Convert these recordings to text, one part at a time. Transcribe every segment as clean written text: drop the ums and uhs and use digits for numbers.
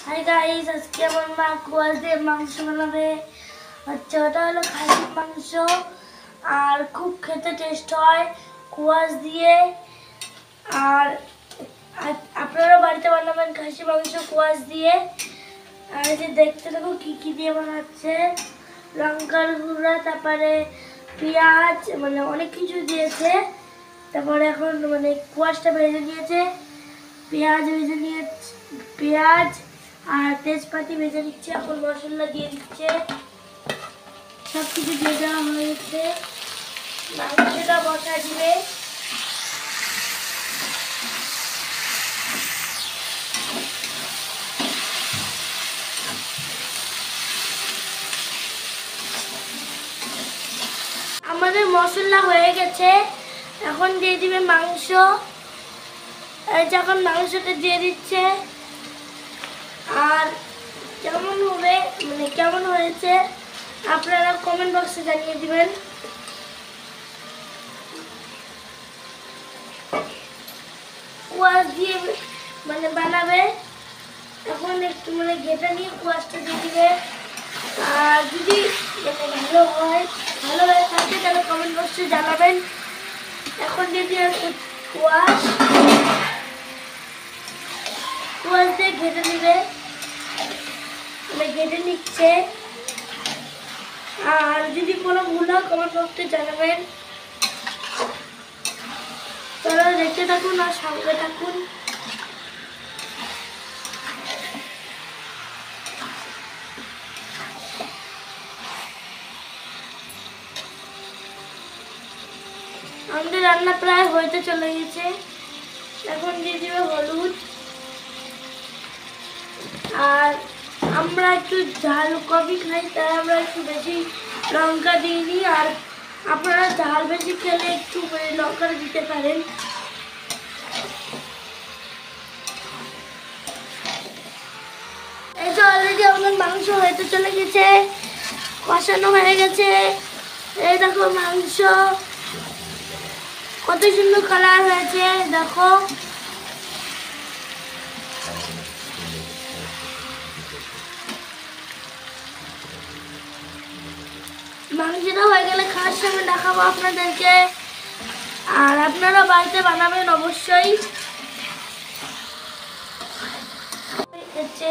Hi guys, আজকে আমার মা কোয়াশ দিয়ে মাংস বানাবে। আচ্ছা, ওটা হলো খাসির মাংস আর খুব খেতে টেস্ট হয় কোয়াশ দিয়ে। আর আপনারা বাড়িতে বানাবেন খাসি মাংস কোয়াশ দিয়ে। আর এই যে দেখতে দেখো কি কি দিয়ে বানাচ্ছে, লঙ্কার গুঁড়া, তারপরে পেঁয়াজ, মানে অনেক কিছু দিয়েছে। তারপরে এখন মানে কোয়াশটা ভেজে নিয়েছে, পেঁয়াজ ভেজে নিয়ে পেঁয়াজ আর তেজপাতি ভেজে নিচ্ছে। এখন মশলা দিয়ে দিচ্ছে, সব কিছু দিয়ে দেওয়া হয়েছে। মাংসটা বসা দিবে। আমাদের মশলা হয়ে গেছে, এখন দিয়ে দিবে মাংস। যখন মাংসটা দিয়ে দিচ্ছে, আর কেমন হবে মানে কেমন হয়েছে আপনারা কমেন্ট বক্সে জানিয়ে দিবেন। কোয়াশ দিয়ে মানে বানাবে, এখন একটু মানে ঘেটা নিয়ে কোয়াশটা দিয়ে দিবে। আর যদি মানে ভালো হয়ে থাকে তাহলে কমেন্ট বক্সে জানাবেন। এখন দিয়ে দিবে কোয়াশ দিয়ে ঘেটে দিবে, মানে ঘেটে নিচ্ছে। আর যদি কোনো ভুল হয় কমেন্ট বক্সে জানাবেন। তারা দেখতে থাকুন আর সঙ্গে থাকুন। আমাদের রান্না প্রায় হইতে চলে গেছে। এখন দিয়ে দিবে হলুদ। আর আমরা একটু ঝাল কফি খাই, তাই আমরা একটু বেশি লঙ্কা দিইনি। আর আপনারা ঝাল বেশি খেলে একটু লঙ্কা দিতে পারেন। এই যে অলরেডি আমাদের মাংস হইতে চলে গেছে, কষানো হয়ে গেছে। এই দেখো মাংস কত সুন্দর কালার হয়েছে, দেখো। মাংসটা হয়ে গেলে খাওয়ার সময় দেখাবো আপনাদেরকে। আর আপনারা বাড়িতে বানাবেন অবশ্যই।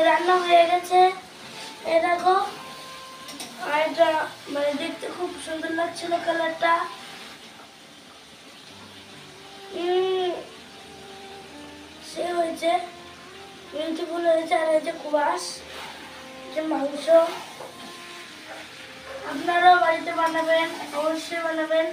রান্না হয়ে গেছে, এ দেখো। আর এটা মানে দেখতে খুব সুন্দর লাগছিল কালারটা। সে হয়েছে বিউটিফুল হয়েছে। আর হয়েছে কোয়াশ, যে মাংস। আপনারাও বাড়িতে বানাবেন, অবশ্যই বানাবেন।